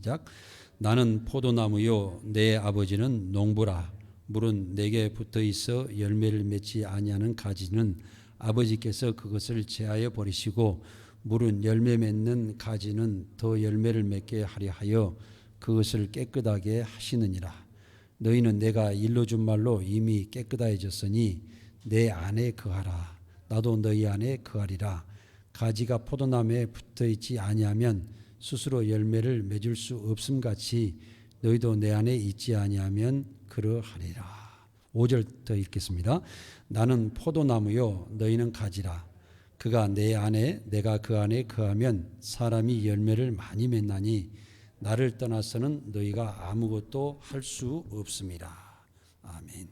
시작. 나는 포도나무요 내 아버지는 농부라. 물은 내게 붙어 있어 열매를 맺지 아니하는 가지는 아버지께서 그것을 제하여 버리시고 물은 열매 맺는 가지는 더 열매를 맺게 하려 하여 그것을 깨끗하게 하시느니라. 너희는 내가 일러준 말로 이미 깨끗해졌으니 내 안에 거하라. 나도 너희 안에 거하리라. 가지가 포도나무에 붙어 있지 아니하면 스스로 열매를 맺을 수 없음 같이 너희도 내 안에 있지 아니하면 그러하리라. 5절 더 읽겠습니다. 나는 포도나무요 너희는 가지라. 그가 내 안에 내가 그 안에 거하면 사람이 열매를 많이 맺나니 나를 떠나서는 너희가 아무것도 할 수 없습니다. 아멘.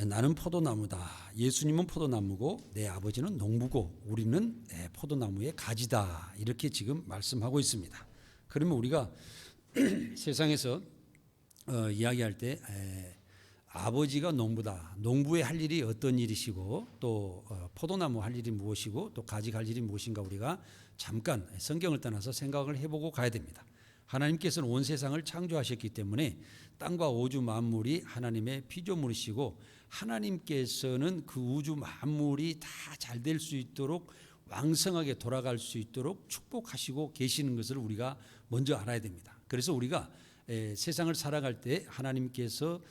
나는 포도나무다. 예수님은 포도나무고 내 아버지는 농부고 우리는 포도나무의 가지다. 이렇게 지금 말씀하고 있습니다. 그러면 우리가 세상에서 이야기할 때 아버지가 농부다. 농부의 할 일이 어떤 일이시고 또 포도나무 할 일이 무엇이고 또 가지 할 일이 무엇인가 우리가 잠깐 성경을 떠나서 생각을 해보고 가야 됩니다. 하나님께서는 온 세상을 창조하셨기 때문에 땅과 우주 만물이 하나님의 피조물이시고 하나님께서는 그 우주 만물이 다 잘 될 수 있도록 왕성하게 돌아갈 수 있도록 축복하시고 계시는 것을 우리가 먼저 알아야 됩니다. 그래서 우리가 세상을 살아갈 때 하나님께서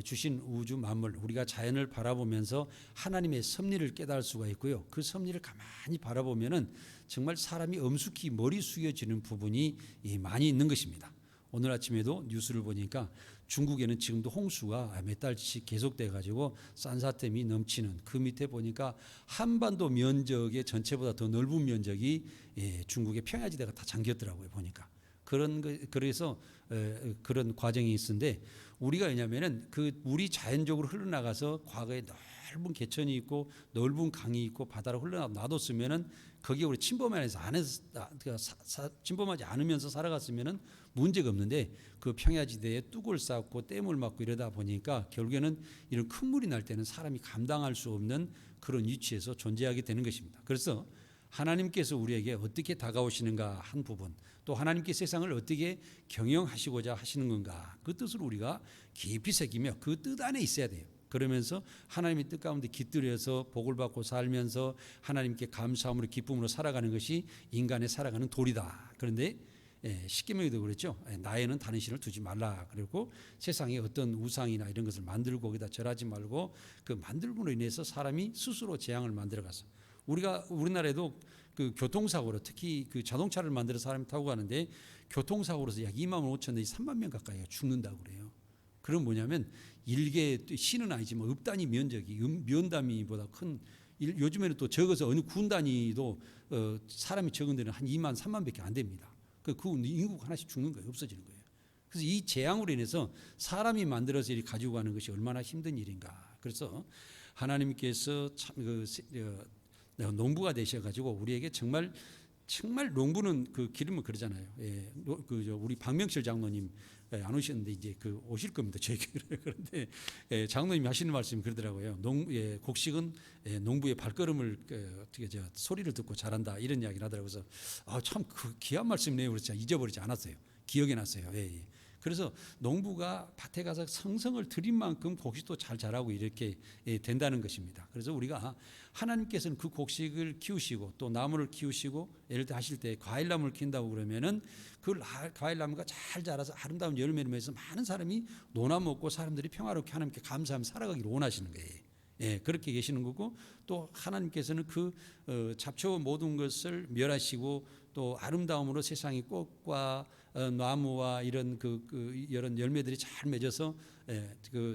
주신 우주 만물 우리가 자연을 바라보면서 하나님의 섭리를 깨달을 수가 있고요. 그 섭리를 가만히 바라보면은 정말 사람이 엄숙히 머리 숙여지는 부분이 많이 있는 것입니다. 오늘 아침에도 뉴스를 보니까 중국에는 지금도 홍수가 몇 달씩 계속돼 가지고 산사댐이 넘치는 그 밑에 보니까 한반도 면적의 전체보다 더 넓은 면적이 중국의 평야지대가 다 잠겼더라고요. 보니까 그래서 그런 과정이 있는데 우리가 왜냐하면은 그 물이 자연적으로 흘러나가서 과거에 넓은 개천이 있고 넓은 강이 있고 바다로 흘러놔뒀으면은 거기에 우리 침범하지 않으면서 살아갔으면은 문제가 없는데 그 평야지대에 뚝을 쌓고 댐을 막고 이러다 보니까 결국에는 이런 큰 물이 날 때는 사람이 감당할 수 없는 그런 위치에서 존재하게 되는 것입니다. 그래서 하나님께서 우리에게 어떻게 다가오시는가 한 부분 또 하나님께 세상을 어떻게 경영하시고자 하시는 건가 그 뜻을 우리가 깊이 새기며 그 뜻 안에 있어야 돼요. 그러면서 하나님의 뜻 가운데 깃들여서 복을 받고 살면서 하나님께 감사함으로 기쁨으로 살아가는 것이 인간의 살아가는 도리다. 그런데 십계명에도 그랬죠. 나에는 다른 신을 두지 말라. 그리고 세상에 어떤 우상이나 이런 것을 만들고 거기다 절하지 말고 그 만들므로 인해서 사람이 스스로 재앙을 만들어가서 우리나라에도 그 교통사고로 특히 그 자동차를 만들어 사람이 타고 가는데 교통사고로서 약 2만 5천 내지 3만 명 가까이가 죽는다고 그래요. 그럼 뭐냐면 일개 시는 아니지만 읍 단위 면적이 면 단위보다 큰 요즘에는 또 적어서 어느 군 단위도 사람이 적은 데는 한 2만 3만 밖에 안 됩니다. 그 인구가 하나씩 죽는 거예요. 없어지는 거예요. 그래서 이 재앙으로 인해서 사람이 만들어서 이렇게 가지고 가는 것이 얼마나 힘든 일인가. 그래서 하나님께서 참 농부가 되셔가지고 우리에게 정말 농부는 그 기름은 그러잖아요. 우리 박명철 장로님 안 오셨는데 이제 그 오실 겁니다. 저에게 그런데 장로님이 하시는 말씀이 그러더라고요. 곡식은 농부의 발걸음을 소리를 듣고 자란다 이런 이야기를 하더라고요. 그래서 참 그 귀한 말씀이네요. 그래서 잊어버리지 않았어요. 기억에 났어요. 그래서 농부가 밭에 가서 성성을 들인 만큼 곡식도 잘 자라고 이렇게 된다는 것입니다. 그래서 우리가 하나님께서는 그 곡식을 키우시고 또 나무를 키우시고 예를 들어 하실 때 과일나무를 키운다고 그러면은 그 과일나무가 잘 자라서 아름다운 열매를 맺어서 많은 사람이 노나 먹고 사람들이 평화롭게 하나님께 감사하며 살아가기를 원하시는 거예요. 그렇게 계시는 거고 또 하나님께서는 그 잡초 모든 것을 멸하시고 또 아름다움으로 세상의 꽃과 나무와 이런 이런 열매들이 잘 맺어서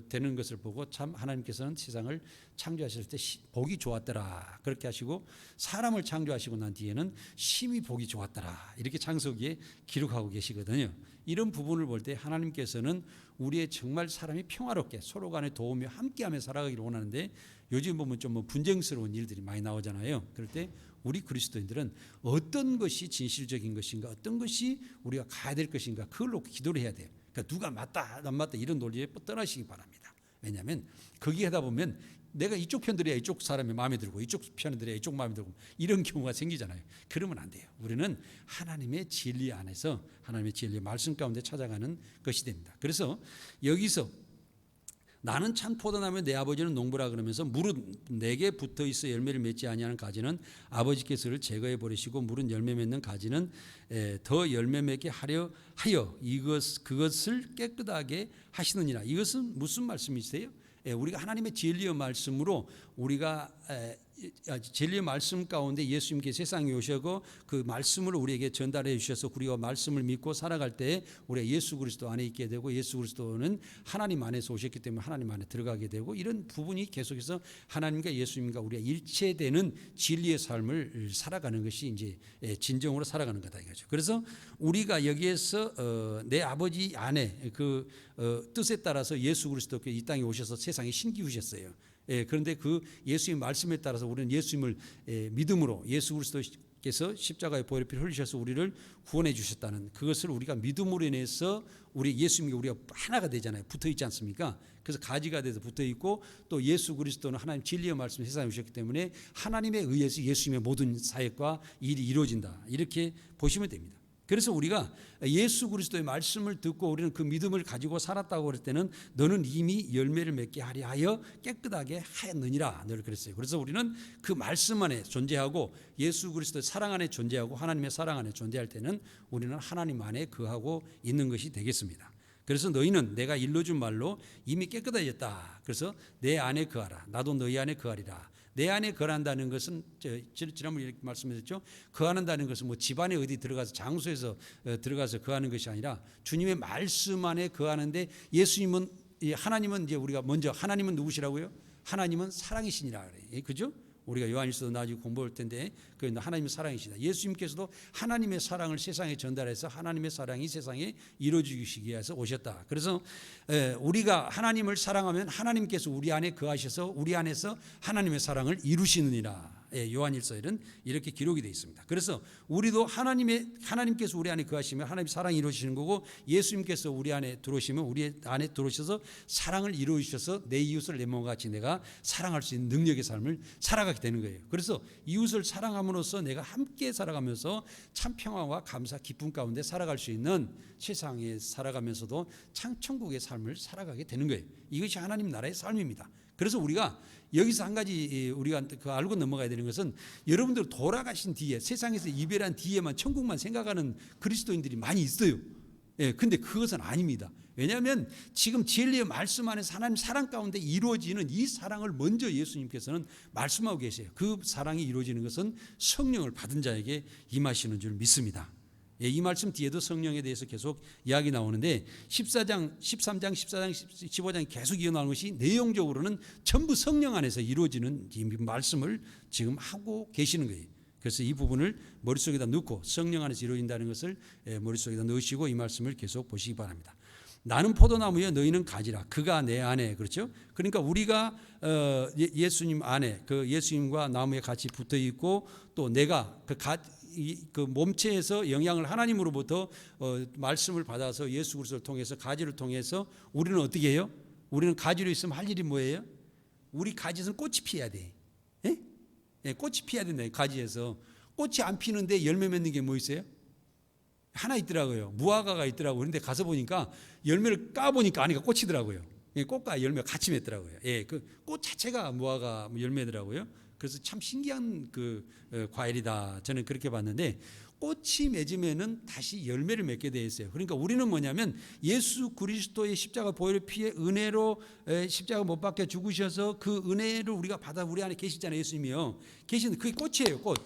되는 것을 보고 참 하나님께서는 세상을 창조하실 때 복이 좋았더라 그렇게 하시고 사람을 창조하시고 난 뒤에는 심히 복이 좋았더라 이렇게 창세기에 기록하고 계시거든요. 이런 부분을 볼 때 하나님께서는 우리의 정말 사람이 평화롭게 서로 간에 도우며 함께하며 살아가기를 원하는데 요즘 보면 좀 분쟁스러운 일들이 많이 나오잖아요. 그럴 때 우리 그리스도인들은 어떤 것이 진실적인 것인가 어떤 것이 우리가 가야 될 것인가 그걸 놓고 기도를 해야 돼요. 그러니까 누가 맞다 안 맞다 이런 논리에 떠나시기 바랍니다. 왜냐하면 거기 하다 보면 내가 이쪽 편 들어야 이쪽 사람이 마음에 들고 이쪽 편을 들어야 이쪽 마음에 들고 이런 경우가 생기잖아요. 그러면 안 돼요. 우리는 하나님의 진리 안에서 하나님의 진리 말씀 가운데 찾아가는 것이 됩니다. 그래서 여기서 나는 참 포도나무에 내 아버지는 농부라 그러면서 물은 내게 붙어 있어 열매를 맺지 아니하는 가지는 아버지께서를 제거해 버리시고 물은 열매 맺는 가지는 더 열매 맺게 하려 하여 그것을 깨끗하게 하시느니라. 이것은 무슨 말씀이세요? 우리가 하나님의 진리의 말씀으로 우리가 진리의 말씀 가운데 예수님께서 세상에 오셔서 그 말씀을 우리에게 전달해 주셔서 우리가 말씀을 믿고 살아갈 때 우리가 예수 그리스도 안에 있게 되고 예수 그리스도는 하나님 안에서 오셨기 때문에 하나님 안에 들어가게 되고 이런 부분이 계속해서 하나님과 예수님과 우리가 일체되는 진리의 삶을 살아가는 것이 이제 진정으로 살아가는 거다 이거죠. 그래서 우리가 여기에서 내 아버지 안에 그 뜻에 따라서 예수 그리스도께서 이 땅에 오셔서 세상에 신기우셨어요. 그런데 그 예수의 말씀에 따라서 우리는 예수님을 믿음으로 예수 그리스도께서 십자가의 보혈의 피를 흘리셔서 우리를 구원해 주셨다는 그것을 우리가 믿음으로 인해서 우리 예수님과 우리가 하나가 되잖아요. 붙어 있지 않습니까? 그래서 가지가 돼서 붙어 있고 또 예수 그리스도는 하나님 진리의 말씀을 세상에 오셨기 때문에 하나님에 의해서 예수님의 모든 사역과 일이 이루어진다. 이렇게 보시면 됩니다. 그래서 우리가 예수 그리스도의 말씀을 듣고 우리는 그 믿음을 가지고 살았다고 그럴 때는 너는 이미 열매를 맺게 하려 하여 깨끗하게 하였느니라 늘 그랬어요. 그래서 우리는 그 말씀 안에 존재하고 예수 그리스도의 사랑 안에 존재하고 하나님의 사랑 안에 존재할 때는 우리는 하나님 안에 거하고 있는 것이 되겠습니다. 그래서 너희는 내가 일러준 말로 이미 깨끗해졌다. 그래서 내 안에 거하라. 나도 너희 안에 거하리라. 내 안에 거한다는 것은 지난번에 이렇게 말씀드렸죠. 거한다는 것은 뭐 집안에 어디 들어가서 장소에서 들어가서 거하는 것이 아니라 주님의 말씀 안에 거하는데 예수님은 하나님은 이제 우리가 먼저 하나님은 누구시라고요? 하나님은 사랑이시니라 그래요. 그죠? 우리가 요한일서도 나중에 공부할 텐데 그 하나님의 사랑이시다. 예수님께서도 하나님의 사랑을 세상에 전달해서 하나님의 사랑이 세상에 이루어지기 위해서 오셨다. 그래서 우리가 하나님을 사랑하면 하나님께서 우리 안에 거하셔서 우리 안에서 하나님의 사랑을 이루시느니라. 요한일서에는 이렇게 기록이 되어 있습니다. 그래서 우리도 하나님께서 우리 안에 거하시면 하나님 사랑이 이루어지는 거고 예수님께서 우리 안에 들어오시면 우리 안에 들어오셔서 사랑을 이루어주셔서 내 이웃을 내 몸과 같이 내가 사랑할 수 있는 능력의 삶을 살아가게 되는 거예요. 그래서 이웃을 사랑함으로써 내가 함께 살아가면서 참 평화와 감사 기쁨 가운데 살아갈 수 있는 세상에 살아가면서도 참 천국의 삶을 살아가게 되는 거예요. 이것이 하나님 나라의 삶입니다. 그래서 우리가 여기서 한 가지 우리가 알고 넘어가야 되는 것은 여러분들 돌아가신 뒤에 세상에서 이별한 뒤에만 천국만 생각하는 그리스도인들이 많이 있어요. 근데 그것은 아닙니다. 왜냐하면 지금 진리의 말씀 안에서 하나님 사랑 가운데 이루어지는 이 사랑을 먼저 예수님께서는 말씀하고 계세요. 그 사랑이 이루어지는 것은 성령을 받은 자에게 임하시는 줄 믿습니다. 이 말씀 뒤에도 성령에 대해서 계속 이야기 나오는데 13장, 14장, 15장이 계속 이어나오는 것이 내용적으로는 전부 성령 안에서 이루어지는 이 말씀을 지금 하고 계시는 거예요. 그래서 이 부분을 머릿속에다 넣고 성령 안에서 이루어진다는 것을 머릿속에다 넣으시고 이 말씀을 계속 보시기 바랍니다. 나는 포도나무여 너희는 가지라. 그가 내 안에 그렇죠. 그러니까 우리가 예수님 안에 그 예수님과 나무에 같이 붙어 있고 또 내가 그 몸체에서 영향을 하나님으로부터 말씀을 받아서 예수 그리스도를 통해서 가지를 통해서 우리는 어떻게 해요? 우리는 가지로 있으면 할 일이 뭐예요? 우리 가지에서는 꽃이 피어야 돼. 꽃이 피어야 된다. 가지에서 꽃이 안 피는데 열매 맺는 게 뭐 있어요? 하나 있더라고요. 무화과가 있더라고요. 그런데 가서 보니까 열매를 까보니까 아니가 꽃이더라고요. 꽃과 열매가 같이 맺더라고요. 그 꽃 자체가 무화과 열매더라고요. 그래서 참 신기한 그 과일이다. 저는 그렇게 봤는데 꽃이 맺으면은 다시 열매를 맺게 돼 있어요. 그러니까 우리는 뭐냐면 예수 그리스도의 십자가 보혈의 피의 은혜로 십자가 못 박혀 죽으셔서 그 은혜를 우리가 받아 우리 안에 계시잖아요. 예수님이요. 계시는 그게 꽃이에요. 꽃.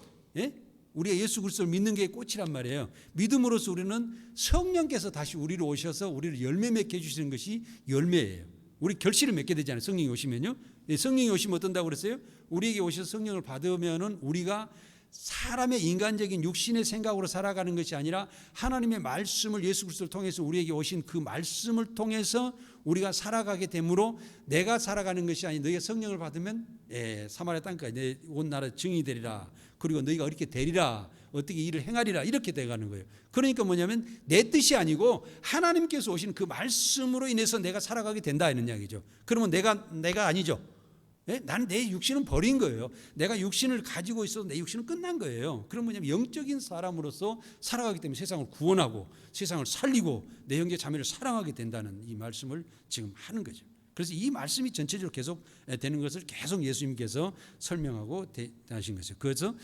우리가 예수 그리스도를 믿는 게 꽃이란 말이에요. 믿음으로써 우리는 성령께서 다시 우리로 오셔서 우리를 열매 맺게 해주시는 것이 열매예요. 우리 결실을 맺게 되잖아요. 성령이 오시면요. 성령이 오시면 어떤다고 그랬어요? 우리에게 오셔서 성령을 받으면은 우리가 사람의 인간적인 육신의 생각으로 살아가는 것이 아니라 하나님의 말씀을 예수 그리스도를 통해서 우리에게 오신 그 말씀을 통해서 우리가 살아가게 되므로 내가 살아가는 것이 아니 너희가 성령을 받으면 사마리아 땅까지 내 온 나라 증인이 되리라. 그리고 너희가 어떻게 되리라. 어떻게 일을 행하리라. 이렇게 돼가는 거예요. 그러니까 뭐냐면 내 뜻이 아니고 하나님께서 오신 그 말씀으로 인해서 내가 살아가게 된다 이런 이야기죠. 그러면 내가 아니죠. 나는 내 육신은 버린 거예요. 내가 육신을 가지고 있어도 내 육신은 끝난 거예요. 그럼 뭐냐면 영적인 사람으로서 살아가기 때문에 세상을 구원하고 세상을 살리고 내 형제 자매를 사랑하게 된다는 이 말씀을 지금 하는 거죠. 그래서 이 말씀이 전체적으로 계속 되는 것을 계속 예수님께서 설명하고 하신 것이죠. 그래서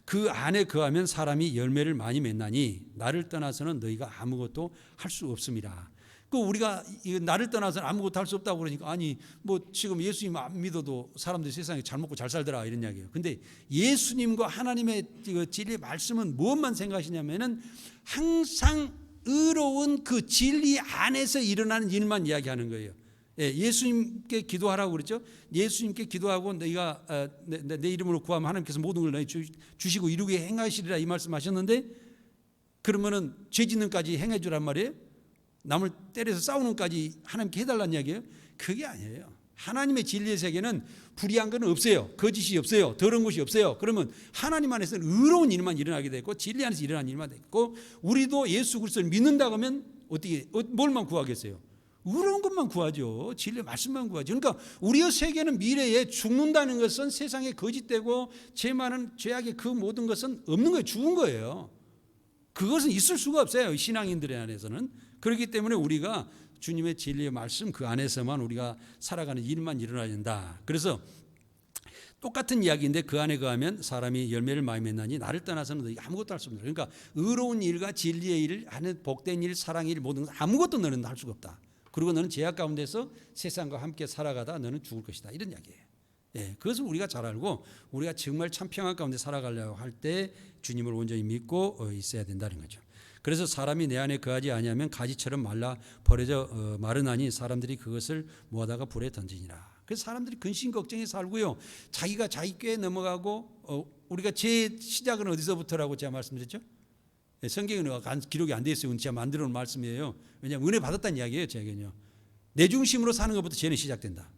그 안에 거하면 사람이 열매를 많이 맺나니 나를 떠나서는 너희가 아무것도 할 수 없습니다. 그 우리가 나를 떠나서는 아무것도 할 수 없다고 그러니까 아니 뭐 지금 예수님 안 믿어도 사람들이 세상에 잘 먹고 잘 살더라 이런 이야기예요. 근데 예수님과 하나님의 진리의 말씀은 무엇만 생각하시냐면은 항상 의로운 그 진리 안에서 일어나는 일만 이야기하는 거예요. 예수님께 기도하라고 그랬죠. 예수님께 기도하고 너희가 내 이름으로 구하면 하나님께서 모든 걸 너희 주시고 이루게 행하시리라 이 말씀하셨는데 그러면은 죄 짓는까지 행해 주란 말이에요. 남을 때려서 싸우는까지 하나님께 해달라는 이야기예요. 그게 아니에요. 하나님의 진리의 세계는 불의한 건 없어요. 거짓이 없어요. 더러운 것이 없어요. 그러면 하나님 안에서는 의로운 일만 일어나게 됐고 진리 안에서 일어나는 일만 됐고 우리도 예수 그리스도를 믿는다고 하면 어떻게 뭘만 구하겠어요? 의로운 것만 구하죠. 진리의 말씀만 구하죠. 그러니까 우리의 세계는 미래에 죽는다는 것은 세상에 거짓되고 죄 많은 죄악의 그 모든 것은 없는 거예요. 죽은 거예요. 그것은 있을 수가 없어요. 신앙인들의 안에서는. 그렇기 때문에 우리가 주님의 진리의 말씀 그 안에서만 우리가 살아가는 일만 일어나야 된다. 그래서 똑같은 이야기인데 그 안에 거하면 사람이 열매를 많이 맺나니 나를 떠나서는 너희가 아무것도 할 수 없다. 그러니까 의로운 일과 진리의 일을 하는 복된 일, 사랑의 일 모든 것 아무것도 너는 할 수가 없다. 그리고 너는 죄악 가운데서 세상과 함께 살아가다 너는 죽을 것이다. 이런 이야기예요. 그것을 우리가 잘 알고 우리가 정말 참 평안 가운데 살아가려고 할 때 주님을 온전히 믿고 있어야 된다는 거죠. 그래서 사람이 내 안에 거하지 아니하면 가지처럼 말라 버려져 마르나니 사람들이 그것을 모아다가 불에 던지니라. 그래서 사람들이 근심 걱정에 살고요. 자기가 자기 꾀에 넘어가고 우리가 제 시작은 어디서부터라고 제가 말씀드렸죠? 성경에 기록이 안 돼 있어요. 제가 만들어 놓은 말씀이에요. 왜냐하면 은혜 받았다는 이야기예요. 제가요. 내 중심으로 사는 것부터 죄는 시작된다.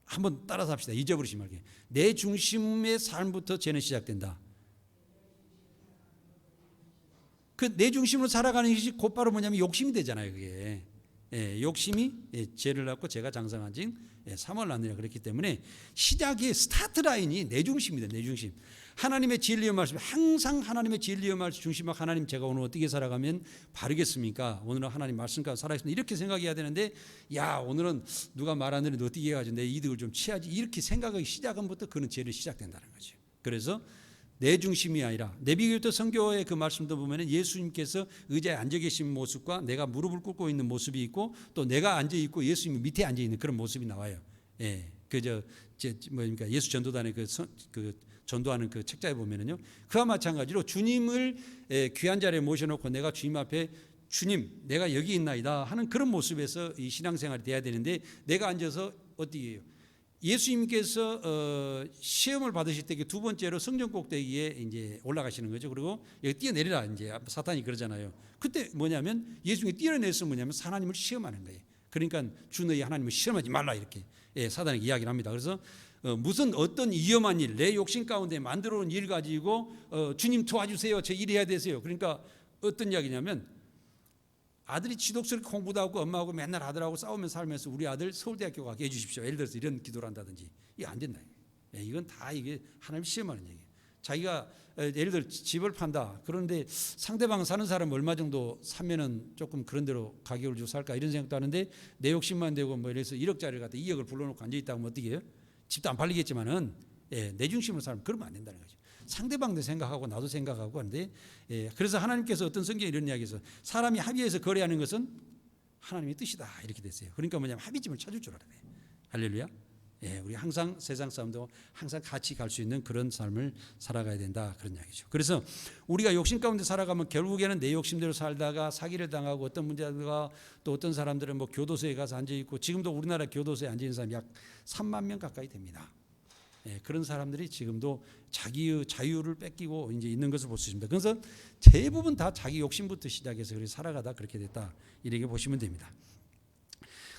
한번 따라서 합시다. 잊어버리지 말게. 내 중심의 삶부터 죄는 시작된다. 그 내 중심으로 살아가는 것이 곧바로 뭐냐면 욕심이 되잖아요. 그게 욕심이 죄를 낳고 죄가 장성한 징 사망을 낳느냐 그랬기 때문에 시작의 스타트 라인이 내 중심이다. 내 중심. 하나님의 진리의 말씀 항상 하나님의 진리의 말씀 중심하고 하나님 제가 오늘 어떻게 살아가면 바르겠습니까? 오늘은 하나님 말씀 가운데 살아있습니다. 이렇게 생각해야 되는데 야 오늘은 누가 말하는데 어떻게 해가지고 내 이득을 좀 취하지 이렇게 생각하기 시작은부터 그는 죄를 시작된다는 거죠. 그래서 내 중심이 아니라 레위기부터 선교의 그 말씀도 보면 예수님께서 의자에 앉아 계신 모습과 내가 무릎을 꿇고 있는 모습이 있고 또 내가 앉아 있고 예수님이 밑에 앉아 있는 그런 모습이 나와요. 뭡니까 예수 전도단의 그 전도하는 그 책자에 보면은요 그와 마찬가지로 주님을 귀한 자리에 모셔놓고 내가 주님 앞에 주님 내가 여기 있나이다 하는 그런 모습에서 이 신앙생활이 돼야 되는데 내가 앉아서 어떻게 해요? 예수님께서 시험을 받으실 때 두 번째로 성전 꼭대기에 이제 올라가시는 거죠. 그리고 여기 뛰어내리라 이제 사탄이 그러잖아요. 그때 뭐냐면 예수님이 뛰어내서 뭐냐면 하나님을 시험하는 거예요. 그러니까 주 너희 하나님을 시험하지 말라 이렇게 사단에게 이야기를 합니다. 그래서 무슨 어떤 위험한 일, 내 욕심 가운데 만들어 놓은 일 가지고 주님 도와주세요. 저 일해야 되세요. 그러니까 어떤 이야기냐면 아들이 지독스럽게 공부도 하고 엄마하고 맨날 아들하고 싸우면서 살면서 우리 아들 서울대학교 가게 해주십시오. 예를 들어서 이런 기도를 한다든지 이게 안 된다. 이건 다 이게 하나님 시험하는 얘기예요. 자기가 예를 들어 집을 판다. 그런데 상대방 사는 사람 얼마 정도 사면은 조금 그런 대로 가격을 주고 살까 이런 생각도 하는데 내 욕심만 되고 뭐 이래서 1억짜리를 갖다 2억을 불러놓고 앉아있다고 하면 어떻게 해요? 집도 안 팔리겠지만은 내 중심으로 살면 그러면 안 된다는 거죠. 상대방도 생각하고 나도 생각하고 하는데 그래서 하나님께서 어떤 성경에 이런 이야기에서 사람이 합의해서 거래하는 것은 하나님의 뜻이다 이렇게 됐어요. 그러니까 뭐냐면 합의점을 찾을 줄 알아야 돼. 할렐루야. 우리 항상 세상 사람도 항상 같이 갈 수 있는 그런 삶을 살아가야 된다 그런 이야기죠. 그래서 우리가 욕심 가운데 살아가면 결국에는 내 욕심대로 살다가 사기를 당하고 어떤 문제가 또 어떤 사람들은 뭐 교도소에 가서 앉아 있고 지금도 우리나라 교도소에 앉아 있는 사람이 약 3만 명 가까이 됩니다. 그런 사람들이 지금도 자기의 자유를 뺏기고 이제 있는 것을 볼 수 있습니다. 그래서 대부분 다 자기 욕심부터 시작해서 그렇게 살아가다 그렇게 됐다 이렇게 보시면 됩니다.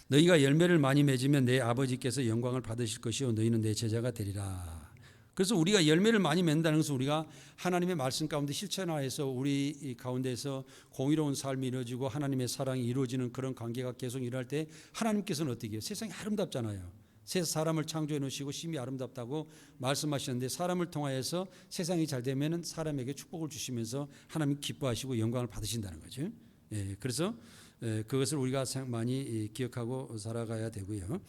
너희가 열매를 많이 맺으면 내 아버지께서 영광을 받으실 것이요 너희는 내 제자가 되리라. 그래서 우리가 열매를 많이 맺는다는 것은 우리가 하나님의 말씀 가운데 실천화해서 우리 가운데서 공의로운 삶이 이루어지고 하나님의 사랑이 이루어지는 그런 관계가 계속 일어날 때 하나님께서는 어떻게 해요? 세상이 아름답잖아요. 새 사람을 창조해 놓으시고 심히 아름답다고 말씀하시는데 사람을 통하여서 세상이 잘 되면은 사람에게 축복을 주시면서 하나님 기뻐하시고 영광을 받으신다는 거죠. 예, 그래서 그것을 우리가 많이 기억하고 살아가야 되고요.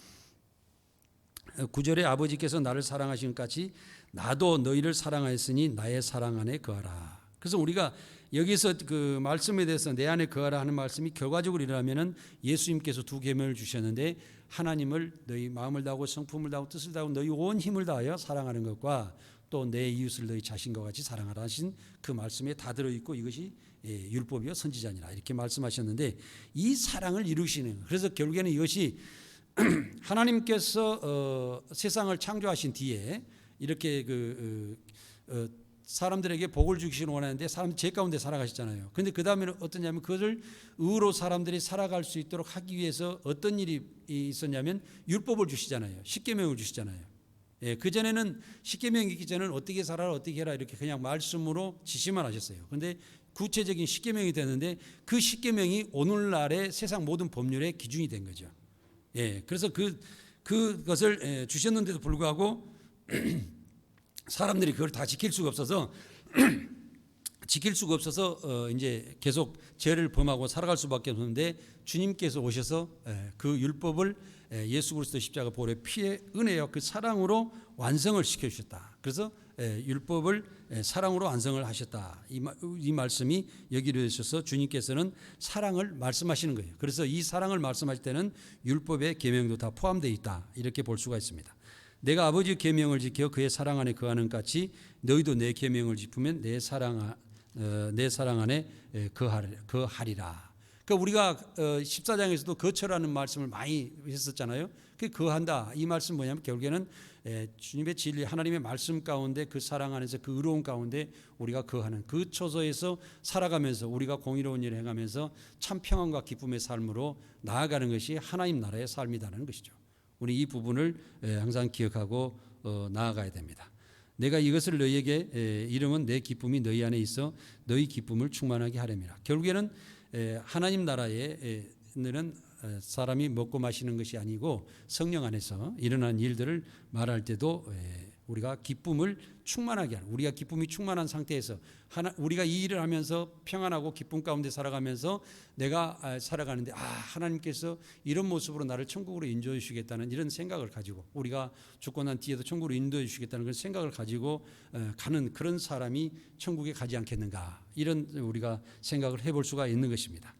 9절에 아버지께서 나를 사랑하신 것 같이 나도 너희를 사랑하였으니 나의 사랑 안에 거하라. 그래서 우리가 여기서 그 말씀에 대해서 내 안에 거하라 하는 말씀이 결과적으로 일어나면은 예수님께서 두 계명을 주셨는데 하나님을 너희 마음을 다하고 성품을 다하고 뜻을 다하고 너희 온 힘을 다하여 사랑하는 것과 또 내 이웃을 너희 자신과 같이 사랑하라 하신 그 말씀에 다 들어있고 이것이 율법이요 선지자니라 이렇게 말씀하셨는데 이 사랑을 이루시는 그래서 결국에는 이것이 하나님께서 세상을 창조하신 뒤에 이렇게 사람들에게 복을 주시기를 원하는데 사람 제 가운데 살아가셨잖아요. 그런데 그 다음에는 어떠냐면 그것을 의로 사람들이 살아갈 수 있도록 하기 위해서 어떤 일이 있었냐면 율법을 주시잖아요. 십계명을 주시잖아요. 예, 그 전에는 십계명이 있기 전에는 어떻게 살아라 어떻게 해라 이렇게 그냥 말씀으로 지시만 하셨어요. 그런데 구체적인 십계명이 되는데 그 십계명이 오늘날의 세상 모든 법률의 기준이 된 거죠. 예, 그래서 그것을 주셨는데도 불구하고 사람들이 그걸 다 지킬 수가 없어서 이제 계속 죄를 범하고 살아갈 수밖에 없는데 주님께서 오셔서 그 율법을 예수 그리스도 십자가 보혈의 피의 은혜와 그 사랑으로 완성을 시켜주셨다. 그래서 율법을 사랑으로 완성을 하셨다. 이 말씀이 여기로 있어서 주님께서는 사랑을 말씀하시는 거예요. 그래서 이 사랑을 말씀하실 때는 율법의 계명도 다 포함되어 있다. 이렇게 볼 수가 있습니다. 내가 아버지의 계명을 지켜 그의 사랑 안에 거하는 같이 너희도 내 계명을 지키면 내 사랑 안에 거하리라. 그러니까 우리가 14장에서도 거처라는 말씀을 많이 했었잖아요. 그 거한다. 이 말씀 뭐냐면 결국에는 주님의 진리 하나님의 말씀 가운데 그 사랑 안에서 그 의로움 가운데 우리가 거하는 그 처소에서 살아가면서 우리가 공의로운 일을 행하면서 참 평안과 기쁨의 삶으로 나아가는 것이 하나님 나라의 삶이라는 것이죠. 우리 이 부분을 항상 기억하고 나아가야 됩니다. 내가 이것을 너희에게 이름은 내 기쁨이 너희 안에 있어 너희 기쁨을 충만하게 하렵니다. 결국에는 하나님 나라에는 사람이 먹고 마시는 것이 아니고 성령 안에서 일어난 일들을 말할 때도 우리가 기쁨을 충만하게 하는 우리가 기쁨이 충만한 상태에서 우리가 이 일을 하면서 평안하고 기쁨 가운데 살아가면서 내가 살아가는데 하나님께서 이런 모습으로 나를 천국으로 인도해 주시겠다는 이런 생각을 가지고 우리가 죽고 난 뒤에도 천국으로 인도해 주시겠다는 그런 생각을 가지고 가는 그런 사람이 천국에 가지 않겠는가 이런 우리가 생각을 해볼 수가 있는 것입니다.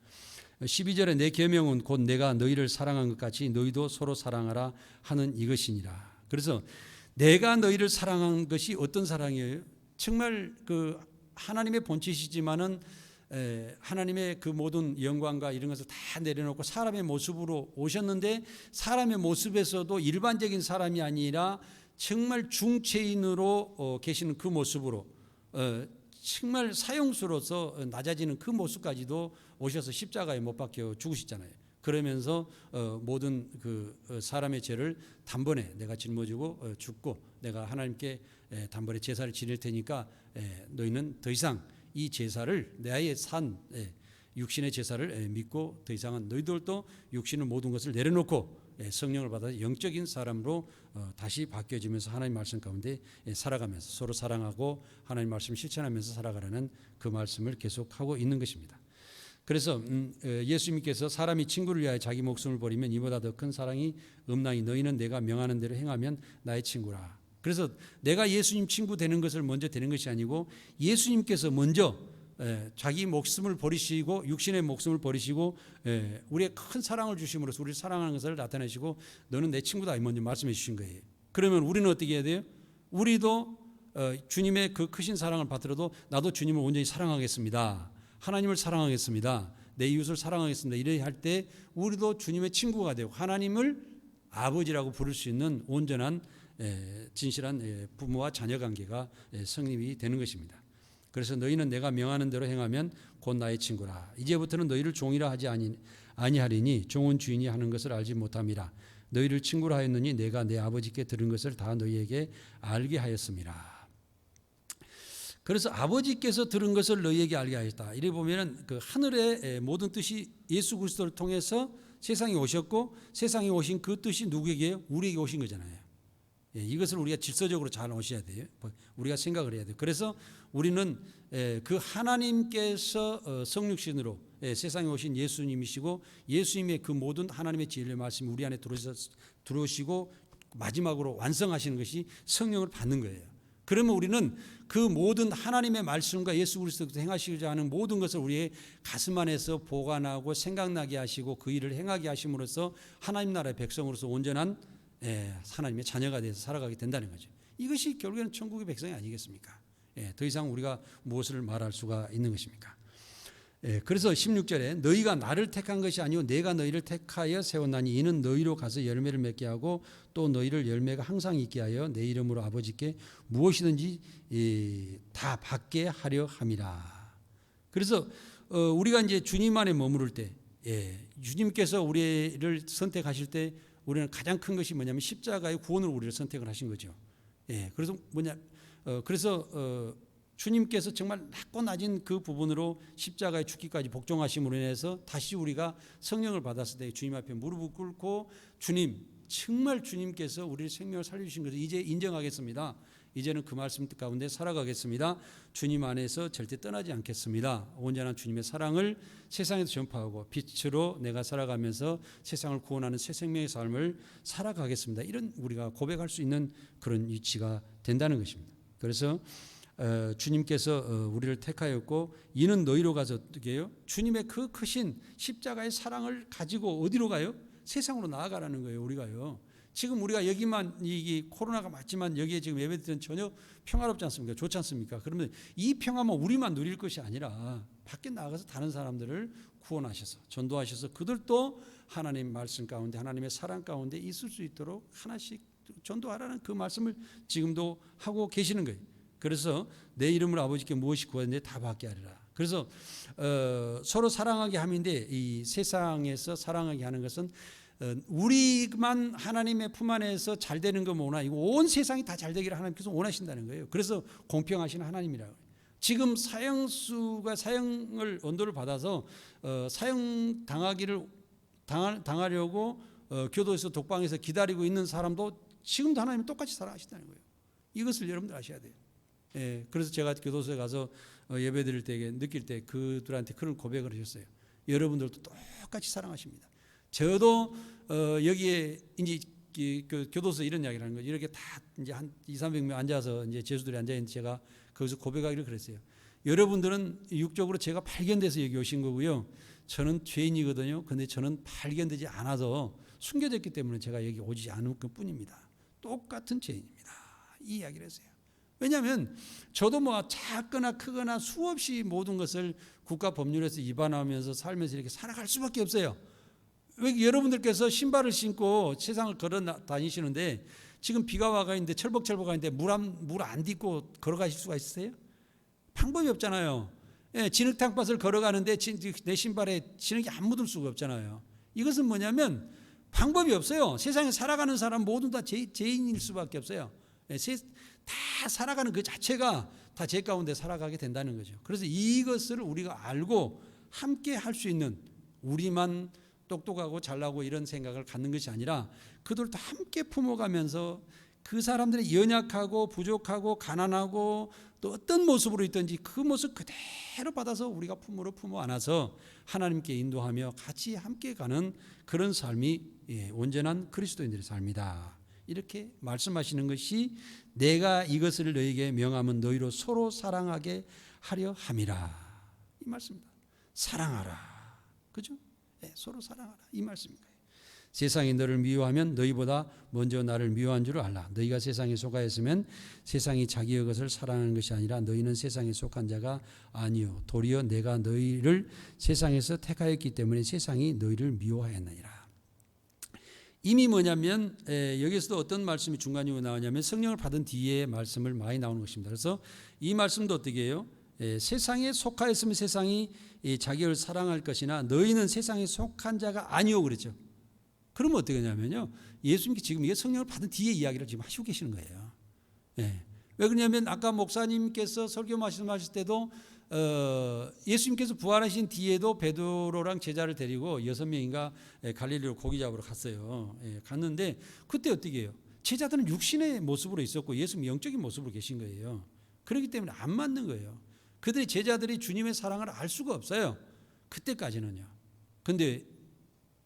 12절에 내 계명은 곧 내가 너희를 사랑한 것 같이 너희도 서로 사랑하라 하는 이것이니라. 그래서 내가 너희를 사랑한 것이 어떤 사랑이에요? 정말 그 하나님의 본체시지만은 하나님의 그 모든 영광과 이런 것을 다 내려놓고 사람의 모습으로 오셨는데 사람의 모습에서도 일반적인 사람이 아니라 정말 중체인으로 계시는 그 모습으로 정말 사형수로서 낮아지는 그 모습까지도 오셔서 십자가에 못 박혀 죽으시잖아요. 그러면서 모든 그 사람의 죄를 단번에 내가 짊어지고 죽고 내가 하나님께 단번에 제사를 지낼 테니까 너희는 더 이상 이 제사를 나의 육신의 제사를 믿고 더 이상은 너희들도 육신의 모든 것을 내려놓고 성령을 받아 영적인 사람으로 다시 바뀌어지면서 하나님 말씀 가운데 살아가면서 서로 사랑하고 하나님 말씀 실천하면서 살아가라는 그 말씀을 계속하고 있는 것입니다. 그래서 예수님께서 사람이 친구를 위하여 자기 목숨을 버리면 이보다 더 큰 사랑이 없나니 너희는 내가 명하는 대로 행하면 나의 친구라. 그래서 내가 예수님 친구 되는 것을 먼저 되는 것이 아니고 예수님께서 먼저 자기 목숨을 버리시고 육신의 목숨을 버리시고 우리의 큰 사랑을 주심으로써 우리를 사랑하는 것을 나타내시고 너는 내 친구다 먼저 말씀해 주신 거예요. 그러면 우리는 어떻게 해야 돼요? 우리도 주님의 그 크신 사랑을 받들어도 나도 주님을 온전히 사랑하겠습니다. 하나님을 사랑하겠습니다. 내 이웃을 사랑하겠습니다. 이래 할 때 우리도 주님의 친구가 되고 하나님을 아버지라고 부를 수 있는 온전한 진실한 부모와 자녀 관계가 성립이 되는 것입니다. 그래서 너희는 내가 명하는 대로 행하면 곧 나의 친구라. 이제부터는 너희를 종이라 하지 아니하리니 종은 주인이 하는 것을 알지 못함이라. 너희를 친구라 하였느니 내가 내 아버지께 들은 것을 다 너희에게 알게 하였음이라. 그래서 아버지께서 들은 것을 너희에게 알게 하셨다. 이래 보면은 그 하늘의 모든 뜻이 예수 그리스도를 통해서 세상에 오셨고 세상에 오신 그 뜻이 누구에게요? 우리에게 오신 거잖아요. 예, 이것을 우리가 질서적으로 잘 오셔야 돼요. 우리가 생각을 해야 돼요. 그래서 우리는 그 하나님께서 성육신으로 세상에 오신 예수님이시고 예수님의 그 모든 하나님의 진리의 말씀이 우리 안에 들어오시고 마지막으로 완성하시는 것이 성령을 받는 거예요. 그러면 우리는 그 모든 하나님의 말씀과 예수 그리스도께서 행하시고자 하는 모든 것을 우리의 가슴 안에서 보관하고 생각나게 하시고 그 일을 행하게 하심으로써 하나님 나라의 백성으로서 온전한 하나님의 자녀가 돼서 살아가게 된다는 거죠. 이것이 결국에는 천국의 백성이 아니겠습니까? 더 이상 우리가 무엇을 말할 수가 있는 것입니까? 그래서 16절에 너희가 나를 택한 것이 아니요 내가 너희를 택하여 세웠나니 이는 너희로 가서 열매를 맺게 하고 또 너희를 열매가 항상 있게 하여 내 이름으로 아버지께 무엇이든지 다 받게 하려 함이라. 그래서 우리가 이제 주님 안에 머무를 때 주님께서 우리를 선택하실 때 우리는 가장 큰 것이 뭐냐면 십자가의 구원으로 우리를 선택을 하신 거죠. 그래서 그래서 주님께서 정말 낮고 낮은 그 부분으로 십자가의 죽기까지 복종하심으로 인해서 다시 우리가 성령을 받았을 때 주님 앞에 무릎을 꿇고 주님, 정말 주님께서 우리의 생명을 살려주신 것을 이제 인정하겠습니다. 이제는 그 말씀 가운데 살아가겠습니다. 주님 안에서 절대 떠나지 않겠습니다. 온전한 주님의 사랑을 세상에서 전파하고 빛으로 내가 살아가면서 세상을 구원하는 새 생명의 삶을 살아가겠습니다. 이런 우리가 고백할 수 있는 그런 위치가 된다는 것입니다. 그래서 주님께서 우리를 택하였고 이는 너희로 가서 어떻게 해요? 주님의 그 크신 십자가의 사랑을 가지고 어디로 가요? 세상으로 나아가라는 거예요. 우리가요. 지금 우리가 여기만 이 코로나가 맞지만 여기에 지금 예배드리는 전혀 평화롭지 않습니까? 좋지 않습니까? 그러면 이 평화만 우리만 누릴 것이 아니라 밖에 나가서 다른 사람들을 구원하셔서 전도하셔서 그들도 하나님 말씀 가운데 하나님의 사랑 가운데 있을 수 있도록 하나씩 전도하라는 그 말씀을 지금도 하고 계시는 거예요. 그래서 내 이름으로 아버지께 무엇이 구하는데 다 받게 하리라. 그래서 서로 사랑하게 함인데 이 세상에서 사랑하게 하는 것은 우리만 하나님의 품 안에서 잘 되는 거 뭐나 이거 온 세상이 다 잘 되기를 하나님께서 원하신다는 거예요. 그래서 공평하신 하나님이라고. 지금 사형수가 사형을 언도를 받아서 사형 당하려고 교도에서 독방에서 기다리고 있는 사람도 지금도 하나님은 똑같이 사랑하신다는 거예요. 이것을 여러분들 아셔야 돼요. 그래서 제가 교도소에 가서 예배 드릴 때 느낄 때 그들한테 그런 고백을 하셨어요. 여러분들도 똑같이 사랑하십니다. 저도 여기에 이제 그 교도소 이런 이야기를 하는 거죠. 이렇게 다 이제 한 200~300명 앉아서 이제 제수들이 앉아 있는데 제가 거기서 고백하기를 그랬어요. 여러분들은 육적으로 제가 발견돼서 여기 오신 거고요. 저는 죄인이거든요. 근데 저는 발견되지 않아서 숨겨졌기 때문에 제가 여기 오지 않은 것뿐입니다. 똑같은 죄인입니다. 이 이야기를 했어요. 왜냐하면 저도 뭐 작거나 크거나 수없이 모든 것을 국가 법률에서 위반하면서 살면서 이렇게 살아갈 수밖에 없어요. 왜 여러분들께서 신발을 신고 세상을 걸어 다니시는데 지금 비가 와가 있는데 철벅철벅하는데 물 안 딛고 걸어가실 수가 있으세요? 방법이 없잖아요. 진흙탕밭을 걸어가는데 내 신발에 진흙이 안 묻을 수가 없잖아요. 이것은 뭐냐면 방법이 없어요. 세상에 살아가는 사람 모두 다 죄인일 수밖에 없어요. 다 살아가는 그 자체가 다 죄 가운데 살아가게 된다는 거죠. 그래서 이것을 우리가 알고 함께 할 수 있는 우리만 똑똑하고 잘나고 이런 생각을 갖는 것이 아니라 그들도 함께 품어가면서 그 사람들의 연약하고 부족하고 가난하고 또 어떤 모습으로 있든지 그 모습 그대로 받아서 우리가 품어 안아서 하나님께 인도하며 같이 함께 가는 그런 삶이 온전한 그리스도인들의 삶이다. 이렇게 말씀하시는 것이 내가 이것을 너희에게 명하면 너희로 서로 사랑하게 하려 함이라. 이 말씀입니다. 사랑하라. 그죠? 서로 사랑하라. 이 말씀입니다. 세상이 너를 미워하면 너희보다 먼저 나를 미워한 줄 알라. 너희가 세상에 속하였으면 세상이 자기의 것을 사랑하는 것이 아니라 너희는 세상에 속한 자가 아니요 도리어 내가 너희를 세상에서 택하였기 때문에 세상이 너희를 미워하였느니라. 이미 뭐냐면 여기서도 어떤 말씀이 중간으로 나오냐면 성령을 받은 뒤에 말씀을 많이 나오는 것입니다. 그래서 이 말씀도 어떻게 해요? 세상에 속하였으면 세상이 자기를 사랑할 것이나 너희는 세상에 속한 자가 아니오 그랬죠. 그러면 어떻게 하냐면요. 예수님께 지금 이게 성령을 받은 뒤에 이야기를 지금 하시고 계시는 거예요. 왜 그러냐면 아까 목사님께서 설교 말씀하실 때도 예수님께서 부활하신 뒤에도 베드로랑 제자를 데리고 6명인가 갈릴리로 고기 잡으러 갔어요. 갔는데 그때 어떻게 해요? 제자들은 육신의 모습으로 있었고 예수님 영적인 모습으로 계신 거예요. 그렇기 때문에 안 맞는 거예요. 그들의 제자들이 주님의 사랑을 알 수가 없어요. 그때까지는요. 근데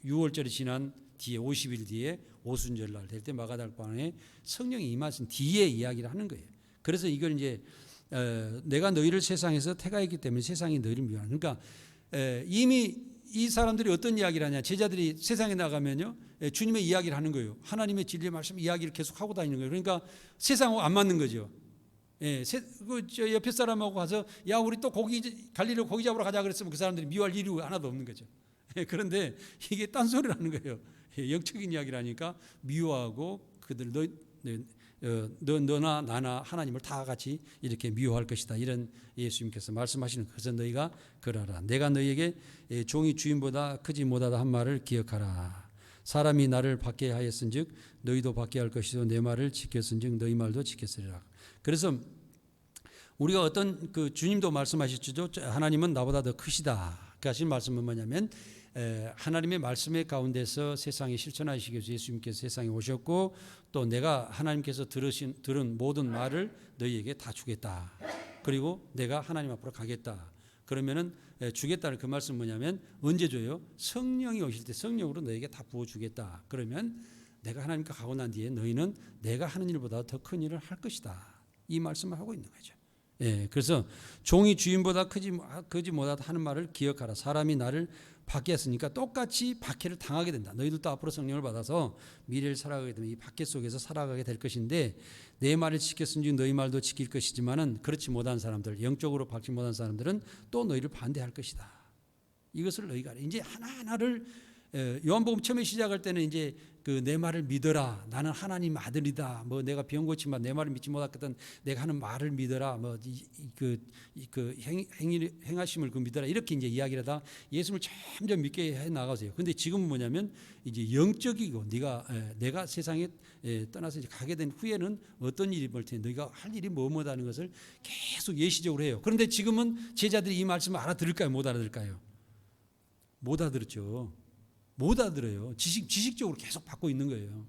6월절이 지난 뒤에 50일 뒤에 오순절날 될 때 마가다락방에 성령이 임하신 뒤에 이야기를 하는 거예요. 그래서 이걸 이제 내가 너희를 세상에서 택하였기 때문에 세상이 너희를 미워하는. 그러니까 이미 이 사람들이 어떤 이야기를 하냐. 제자들이 세상에 나가면요. 주님의 이야기를 하는 거예요. 하나님의 진리의 말씀 이야기를 계속 하고 다니는 거예요. 그러니까 세상하고 안 맞는 거죠. 저 옆에 사람하고 가서 야 우리 또 갈릴리로 고기 잡으러 가자 그랬으면 그 사람들이 미워할 일이 하나도 없는 거죠. 그런데 이게 딴소리를 하는 거예요. 영적인 이야기를 하니까 미워하고 그들 너나 나나 하나님을 다 같이 이렇게 미워할 것이다. 이런 예수님께서 말씀하시는 그래서 너희가 그러라. 내가 너희에게 종이 주인보다 크지 못하다 한 말을 기억하라. 사람이 나를 받게 하였은즉 너희도 받게 할 것이요 내 말을 지켰은즉 너희 말도 지켰으리라. 그래서 우리가 어떤 그 주님도 말씀하셨죠. 하나님은 나보다 더 크시다. 그 하신 말씀은 뭐냐면 하나님의 말씀의 가운데서 세상에 실천하시기 위해서 예수님께서 세상에 오셨고 또 내가 하나님께서 들은 모든 말을 너희에게 다 주겠다. 그리고 내가 하나님 앞으로 가겠다. 그러면은 주겠다는 그 말씀은 뭐냐면 언제 줘요? 성령이 오실 때 성령으로 너희에게 다 부어주겠다. 그러면 내가 하나님과 가고 난 뒤에 너희는 내가 하는 일보다 더 큰 일을 할 것이다. 이 말씀을 하고 있는 거죠. 그래서 종이 주인보다 크지 못하다 하는 말을 기억하라. 사람이 나를 받게 했으니까 똑같이 박해를 당하게 된다. 너희들도 앞으로 성령을 받아서 미래를 살아가게 되면 이 박해 속에서 살아가게 될 것인데 내 말을 지켰은즉 너희 말도 지킬 것이지만은 그렇지 못한 사람들, 영적으로 받지 못한 사람들은 또 너희를 반대할 것이다. 이것을 너희가 이제 하나하나를 요한복음 처음에 시작할 때는 이제 그 내 말을 믿어라. 나는 하나님 아들이다. 뭐 내가 병 고치면 내 말을 믿지 못했거든. 내가 하는 말을 믿어라. 뭐 그 행하심을 그 믿어라. 이렇게 이제 이야기를 하다 예수님을 점점 믿게 해 나가세요. 근데 지금은 뭐냐면 이제 영적이고 내가 세상에 떠나서 이제 가게 된 후에는 어떤 일이 볼 텐데 너희가 할 일이 뭐뭐다는 것을 계속 예시적으로 해요. 그런데 지금은 제자들이 이 말씀을 알아들을까요? 못 알아들을까요? 못 알아들었죠. 못 알아들어요. 지식적으로 계속 받고 있는 거예요.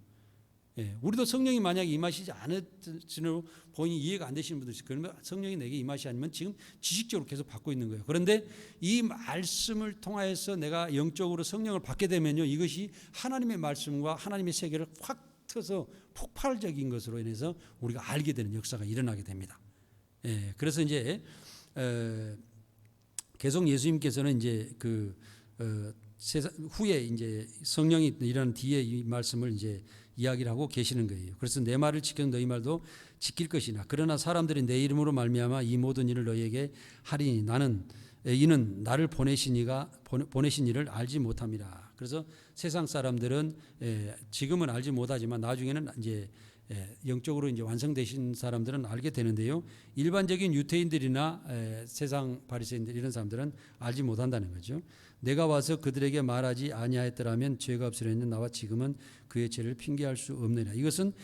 우리도 성령이 만약에 임하시지 않으시는 본인이 이해가 안 되시는 분들 있어요. 그러면 성령이 내게 임하시 아니면 지금 지식적으로 계속 받고 있는 거예요. 그런데 이 말씀을 통하여서 내가 영적으로 성령을 받게 되면요, 이것이 하나님의 말씀과 하나님의 세계를 확 터서 폭발적인 것으로 인해서 우리가 알게 되는 역사가 일어나게 됩니다. 그래서 이제 계속 예수님께서는 이제 후에 이제 성령이 일어난 뒤에 이 말씀을 이제 이야기를 하고 계시는 거예요. 그래서 내 말을 지켜 너희 말도 지킬 것이나 그러나 사람들이 내 이름으로 말미암아 이 모든 일을 너희에게 하리니 이는 나를 보내신 일을 알지 못함이라. 그래서 세상 사람들은 지금은 알지 못하지만 나중에는 이제 영적으로 이제 완성되신 사람들은 알게 되는데요. 일반적인 유대인들이나 세상 바리새인들 이런 사람들은 알지 못한다는 거죠. 내가 와서 그들에게 말하지 아니하였더라면 죄가 없으려는 나와 지금은 그의 죄를 핑계할 수 없느니라. 이것은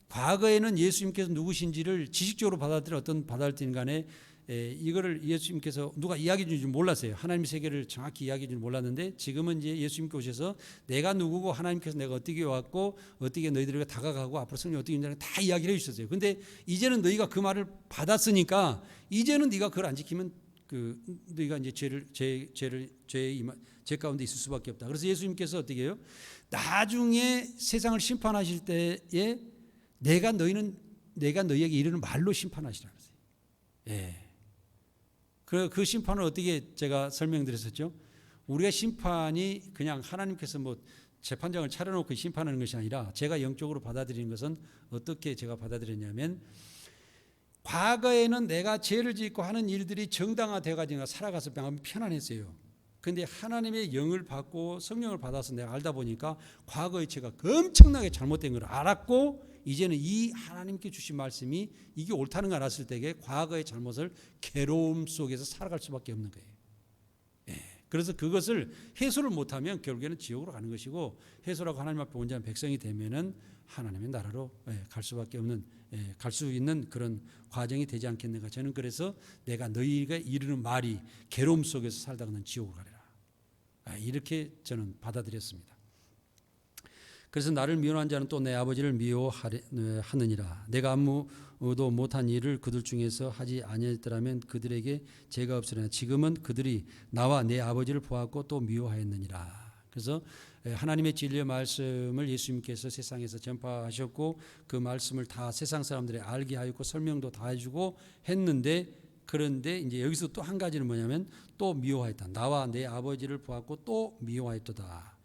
과거에는 예수님께서 누구신지를 지식적으로 받아들인 간에 이거를 예수님께서 누가 이야기해 주는지 몰랐어요. 하나님의 세계를 정확히 이야기해 주는지 몰랐는데 지금은 이제 예수님께 오셔서 내가 누구고 하나님께서 내가 어떻게 왔고 어떻게 너희들에게 다가가고 앞으로 성령 어떻게 인자는 다 이야기를 해 주셨어요. 근데 이제는 너희가 그 말을 받았으니까 이제는 네가 그걸 안 지키면 너희가 이제 죄 가운데 있을 수밖에 없다. 그래서 예수님께서 어떻게 해요? 나중에 세상을 심판하실 때에 내가 너희에게 이르는 말로 심판하시라 그랬어요. 그 심판을 어떻게 제가 설명드렸었죠? 우리가 심판이 그냥 하나님께서 뭐 재판장을 차려놓고 심판하는 것이 아니라 제가 영적으로 받아들이는 것은 어떻게 제가 받아들였냐면 과거에는 내가 죄를 짓고 하는 일들이 정당화돼가지고 살아가서 편안했어요. 그런데 하나님의 영을 받고 성령을 받아서 내가 알다 보니까 과거의 죄가 엄청나게 잘못된 걸 알았고 이제는 이 하나님께 주신 말씀이 이게 옳다는 걸 알았을 때에 과거의 잘못을 괴로움 속에서 살아갈 수밖에 없는 거예요. 그래서 그것을 해소를 못하면 결국에는 지옥으로 가는 것이고, 해소라고 하나님 앞에 온전한 백성이 되면은 하나님의 나라로 갈 수밖에 없는, 갈 수 있는 그런 과정이 되지 않겠는가. 저는 그래서 내가 너희가 이르는 말이 괴로움 속에서 살다가는 지옥으로 가리라, 이렇게 저는 받아들였습니다. 그래서 나를 미워하는 자는 또 내 아버지를 미워하느니라. 내가 아무도 못한 일을 그들 중에서 하지 아니했더라면 그들에게 죄가 없으려나 지금은 그들이 나와 내 아버지를 보았고 또 미워하였느니라. 그래서 하나님의 진리의 말씀을 예수님께서 세상에서 전파하셨고, 그 말씀을 다 세상 사람들이 알게 하였고 설명도 다 해주고 했는데, 그런데 이제 여기서 또 한 가지는 뭐냐면 또 미워하였다. 나와 내 아버지를 보았고 또 미워하였도다.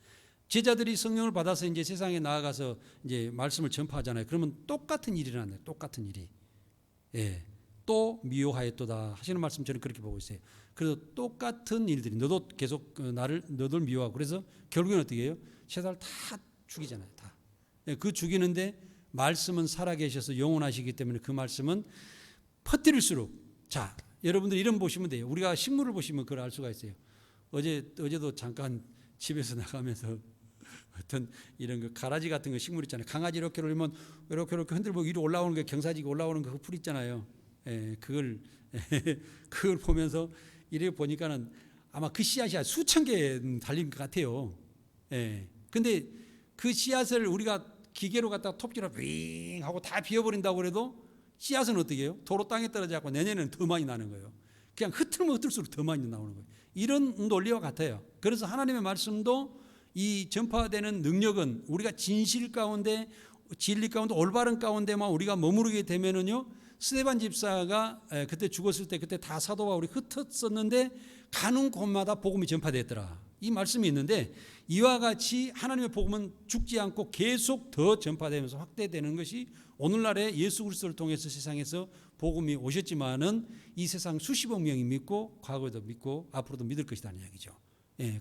제자들이 성령을 받아서 이제 세상에 나아가서 이제 말씀을 전파하잖아요. 그러면 똑같은 일이 일어나요. 똑같은 일이. 또 미워하였도다 하시는 말씀 저는 그렇게 보고 있어요. 그래서 똑같은 일들이, 너도 계속 너들 미워하고, 그래서 결국엔 어떻게 해요? 세상을 다 죽이잖아요. 다. 그 죽이는데 말씀은 살아계셔서 영원하시기 때문에 그 말씀은 퍼뜨릴수록, 자, 여러분들 이런 보시면 돼요. 우리가 식물을 보시면 그걸 알 수가 있어요. 어제도 잠깐 집에서 나가면서 어떤 이런 그 가라지 같은 거 식물 있잖아요. 강아지 이렇게 올리면 이렇게 흔들고 위로 올라오는 게, 경사지가 올라오는 그 풀 있잖아요. 그걸 보면서 이래 보니까는 아마 그 씨앗이 수천 개 달린 것 같아요. 근데 그 씨앗을 우리가 기계로 갖다가 톱질로 윙 하고 다 비워버린다고 그래도 씨앗은 어떻게 해요? 도로 땅에 떨어져서 내년에는 더 많이 나는 거예요. 그냥 흩으면 흩을수록 더 많이 나오는 거예요. 이런 논리와 같아요. 그래서 하나님의 말씀도 이 전파되는 능력은 우리가 진실 가운데, 진리 가운데, 올바른 가운데만 우리가 머무르게 되면은요, 스데반 집사가 그때 죽었을 때 그때 다 사도와 우리 흩었었는데 가는 곳마다 복음이 전파됐더라, 이 말씀이 있는데, 이와 같이 하나님의 복음은 죽지 않고 계속 더 전파되면서 확대되는 것이 오늘날에 예수 그리스도를 통해서 세상에서 복음이 오셨지만은 이 세상 수십억 명이 믿고 과거에도 믿고 앞으로도 믿을 것이라는 이야기죠.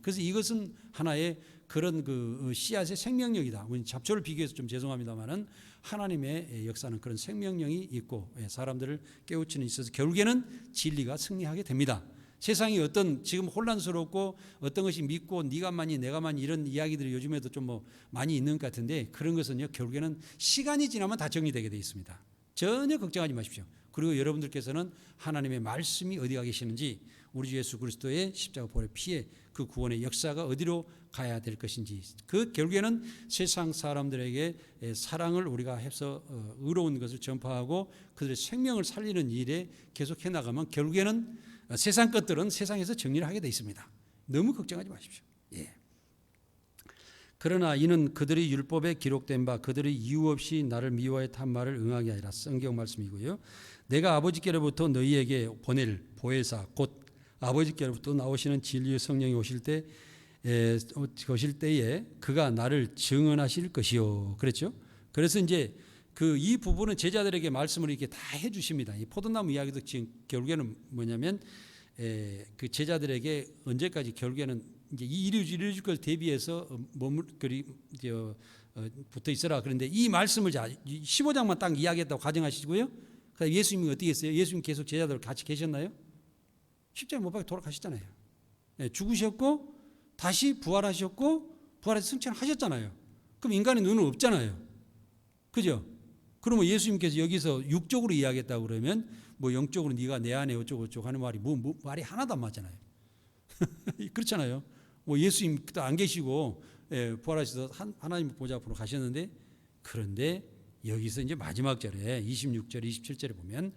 그래서 이것은 하나의 그런 그 씨앗의 생명력이다. 잡초를 비교해서 좀 죄송합니다만은 하나님의 역사는 그런 생명력이 있고 사람들을 깨우치는 있어서 결국에는 진리가 승리하게 됩니다. 세상이 어떤 지금 혼란스럽고 어떤 것이 믿고 네가 많이 내가 많이 이런 이야기들이 요즘에도 좀 뭐 많이 있는 것 같은데, 그런 것은요 결국에는 시간이 지나면 다 정리되게 되어 있습니다. 전혀 걱정하지 마십시오. 그리고 여러분들께서는 하나님의 말씀이 어디가 계시는지, 우리 주 예수 그리스도의 십자가 보혈의 피에 그 구원의 역사가 어디로 가야 될 것인지, 그 결국에는 세상 사람들에게 사랑을 우리가 해서 의로운 것을 전파하고 그들의 생명을 살리는 일에 계속 해나가면 결국에는 세상 것들은 세상에서 정리를 하게 돼 있습니다. 너무 걱정하지 마십시오. 그러나 이는 그들이 율법에 기록된 바 그들이 이유 없이 나를 미워했단 말을 응하게 하리라. 성경 말씀이고요. 내가 아버지께로부터 너희에게 보낼 보혜사 곧 아버지께로부터 나오시는 진리의 성령이 오실 때에 그가 나를 증언하실 것이요. 그랬죠? 그래서 이제 이 부분은 제자들에게 말씀을 이렇게 다 해주십니다. 이 포도나무 이야기도 지금 결국에는 뭐냐면 그 제자들에게 언제까지 결국에는 이제 이 이루어질 걸 대비해서 붙어 있어라. 그런데 이 말씀을 15장만 딱 이야기했다고 가정하시고요. 그래서 예수님이 어떻게 했어요? 예수님 계속 제자들 같이 계셨나요? 십자가에 못 박혀 돌아가셨잖아요. 죽으셨고 다시 부활하셨고 부활해서 승천하셨잖아요. 그럼 인간의 눈은 없잖아요. 그죠? 그러면 예수님께서 여기서 육적으로 이야기했다고 그러면 뭐 영적으로 네가 내 안에 어쩌고 저쩌고 하는 말이 말이 하나도 안 맞잖아요. 그렇잖아요. 뭐 예수님도 안 계시고 부활하셔서 하나님 보좌 앞으로 가셨는데, 그런데 여기서 이제 마지막 절에 26절 27절에 보면,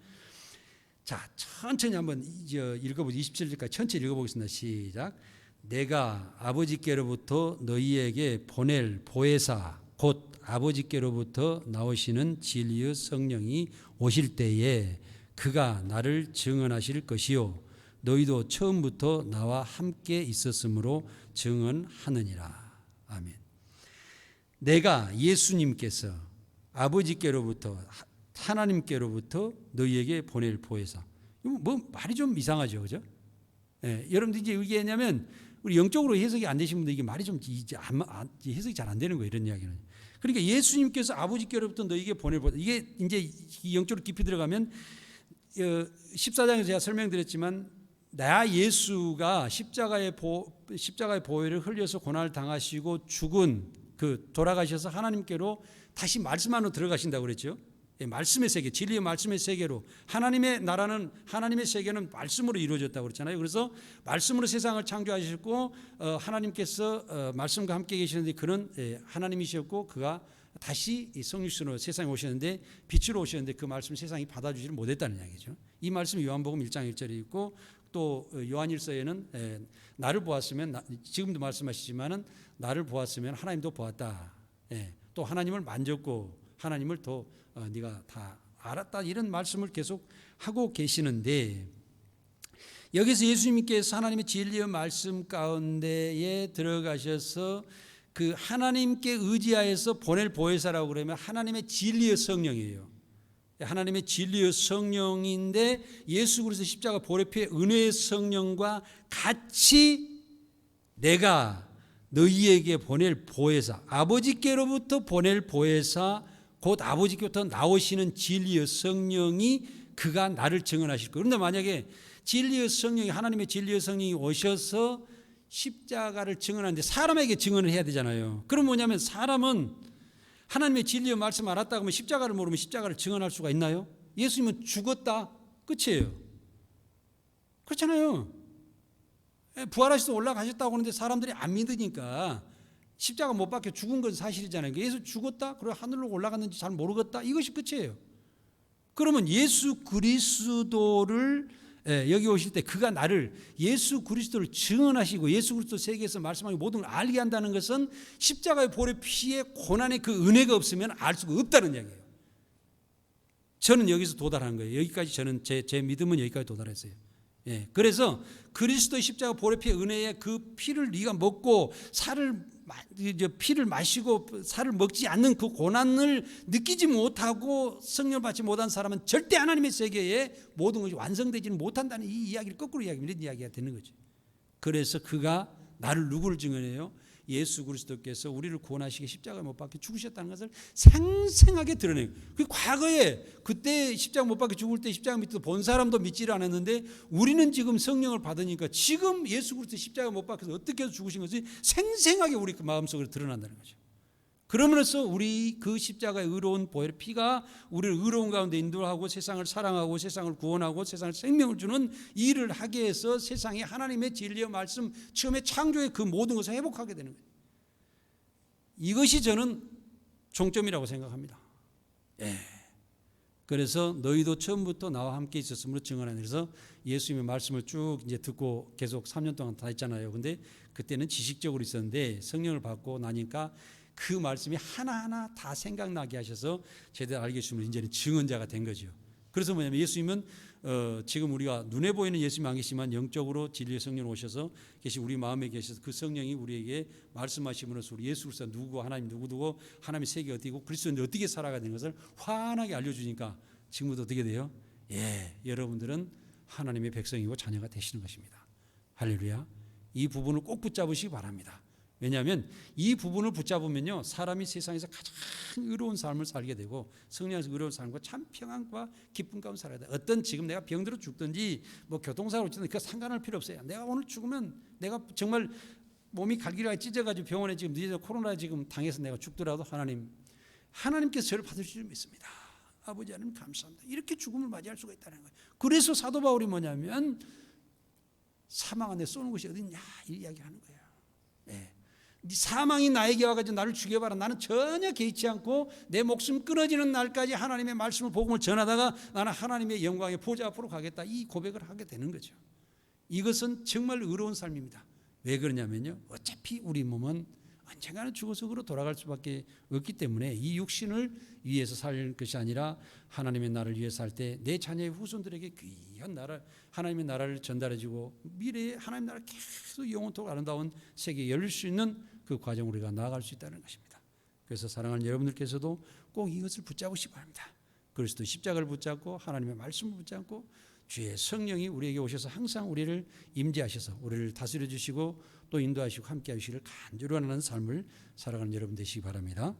자 천천히 한번 읽어보죠. 27절까지 천천히 읽어보겠습니다. 시작. 내가 아버지께로부터 너희에게 보낼 보혜사 곧 아버지께로부터 나오시는 진리의 성령이 오실 때에 그가 나를 증언하실 것이요 너희도 처음부터 나와 함께 있었으므로 증언하느니라. 아멘. 내가 예수님께서 아버지께로부터 하나님께로부터 너희에게 보낼 보혜사. 뭐 말이 좀 이상하죠, 그죠? 여러분들 이제 이게 왜냐면 우리 영적으로 해석이 안 되신 분들 이게 말이 좀 해석이 잘 안 되는 거예요, 이런 이야기는. 그러니까 예수님께서 아버지께로부터 너희에게 보낼 보혜사. 이게 이제 영적으로 깊이 들어가면 14장에서 제가 설명드렸지만 나 예수가 십자가의 보혈을 흘려서 고난을 당하시고 죽은 그 돌아가셔서 하나님께로 다시 말씀 안으로 들어가신다고 그랬죠. 말씀의 세계, 진리의 말씀의 세계로, 하나님의 나라는, 하나님의 세계는 말씀으로 이루어졌다고 그랬잖아요. 그래서 말씀으로 세상을 창조하셨고 하나님께서 말씀과 함께 계시는데 그는 하나님이셨고 그가 다시 성육신으로 세상에 오셨는데 빛으로 오셨는데 그 말씀 세상이 받아주지를 못했다는 이야기죠. 이 말씀이 요한복음 1장 1절에 있고 또 요한일서에는 나를 보았으면, 지금도 말씀하시지만은 나를 보았으면 하나님도 보았다. 또 하나님을 만졌고 하나님을 더 네가 다 알았다, 이런 말씀을 계속 하고 계시는데, 여기서 예수님께서 하나님의 진리의 말씀 가운데에 들어가셔서 그 하나님께 의지하여서 보낼 보혜사라고 그러면 하나님의 진리의 성령이에요. 하나님의 진리의 성령인데 예수 그리스도 십자가 보혈의 은혜의 성령과 같이 내가 너희에게 보낼 보혜사, 아버지께로부터 보낼 보혜사, 곧 아버지께로부터 나오시는 진리의 성령이 그가 나를 증언하실 거예요. 그런데 만약에 진리의 성령이, 하나님의 진리의 성령이 오셔서 십자가를 증언하는데 사람에게 증언을 해야 되잖아요. 그럼 뭐냐면 사람은 하나님의 진리의 말씀 알았다 그러면 십자가를 모르면 십자가를 증언할 수가 있나요? 예수님은 죽었다, 끝이에요. 그렇잖아요. 부활하셔서 올라가셨다고 하는데 사람들이 안 믿으니까 십자가 못 박혀 죽은 건 사실이잖아요. 예수 죽었다, 그리고 하늘로 올라갔는지 잘 모르겠다, 이것이 끝이에요. 그러면 예수 그리스도를 여기 오실 때 그가 나를, 예수 그리스도를 증언하시고 예수 그리스도 세계에서 말씀하고 모든 걸 알게 한다는 것은 십자가의 보혈의 피의 고난의 그 은혜가 없으면 알 수가 없다는 이야기예요. 저는 여기서 도달한 거예요. 여기까지 저는 제 믿음은 여기까지 도달했어요. 그래서 그리스도의 십자가 보혈의 피의 은혜에 그 피를 네가 먹고 피를 마시고 살을 먹지 않는 그 고난을 느끼지 못하고 성령을 받지 못한 사람은 절대 하나님의 세계에 모든 것이 완성되지는 못한다는 이 이야기를 거꾸로 이야기하면 이런 이야기가 되는 거죠. 그래서 그가 나를 누구를 증언해요? 예수 그리스도께서 우리를 구원하시기 십자가에 못 박혀 죽으셨다는 것을 생생하게 드러내요. 그 과거에 그때 십자가 못 박혀 죽을 때 십자가 밑에서 본 사람도 믿지를 않았는데 우리는 지금 성령을 받으니까 지금 예수 그리스도 십자가 못 박혀서 어떻게 해서 죽으신 것이 생생하게 우리 그 마음속으로 드러난다는 거죠. 그러므로써 우리 그 십자가의 의로운 보혈의 피가 우리를 의로운 가운데 인도하고 세상을 사랑하고 세상을 구원하고 세상을 생명을 주는 일을 하게 해서 세상에 하나님의 진리의 말씀, 처음에 창조의 그 모든 것을 회복하게 되는 거예요. 이것이 저는 종점이라고 생각합니다. 그래서 너희도 처음부터 나와 함께 있었으므로 증언하는, 그래서 예수님의 말씀을 쭉 이제 듣고 계속 3년 동안 다 했잖아요. 근데 그때는 지식적으로 있었는데 성령을 받고 나니까 그 말씀이 하나하나 다 생각나게 하셔서 제대로 알게 해주시면 이제는 증언자가 된 거죠. 그래서 뭐냐면 예수님은 지금 우리가 눈에 보이는 예수님이 안 계시지만 영적으로 진리의 성령 오셔서 계시 우리 마음에 계셔서 그 성령이 우리에게 말씀하심으로써 우리 예수 그리스도 누구고 하나님 누구고 하나님의 세계가 어디고 그리스도인들 어떻게 살아가야 되는 것을 환하게 알려주니까 지금부터 어떻게 돼요? 여러분들은 하나님의 백성이고 자녀가 되시는 것입니다. 할렐루야. 이 부분을 꼭 붙잡으시기 바랍니다. 왜냐하면 이 부분을 붙잡으면요 사람이 세상에서 가장 의로운 삶을 살게 되고 성령에서 의로운 삶과 참 평안과 기쁨 가운데 살아야 돼. 어떤 지금 내가 병들어 죽든지 뭐 교통사고로 죽든지 그 상관할 필요 없어요. 내가 오늘 죽으면 내가 정말 몸이 갈기라게 찢어가지고 병원에 지금 늦어서 코로나 지금 당해서 내가 죽더라도 하나님께서 저를 받을 줄 믿습니다. 아버지 하나님 감사합니다. 이렇게 죽음을 맞이할 수가 있다는 거예요. 그래서 사도 바울이 뭐냐면 사망 안에 쏘는 것이 어딨냐 이 이야기하는 거예요. 사망이 나에게 와가지고 나를 죽여봐라. 나는 전혀 개의치 않고 내 목숨 끊어지는 날까지 하나님의 말씀을 복음을 전하다가 나는 하나님의 영광의 보좌 앞으로 가겠다. 이 고백을 하게 되는 거죠. 이것은 정말 의로운 삶입니다. 왜 그러냐면요 어차피 우리 몸은 언젠가는 죽어서 그로 돌아갈 수밖에 없기 때문에 이 육신을 위해서 살 것이 아니라 하나님의 나라를 위해서 살 때 내 자녀의 후손들에게 귀한 나라, 하나님의 나라를 전달해주고 미래에 하나님의 나라를 계속 영원토록 아름다운 세계에 열릴 수 있는 그 과정으로 우리가 나아갈 수 있다는 것입니다. 그래서 사랑하는 여러분들께서도 꼭 이것을 붙잡으시기 바랍니다. 그리스도 십자가를 붙잡고 하나님의 말씀을 붙잡고 주의 성령이 우리에게 오셔서 항상 우리를 임재하셔서 우리를 다스려 주시고 또 인도하시고 함께 하시기를 간절히 원하는 삶을 살아가는 여러분 되시기 바랍니다.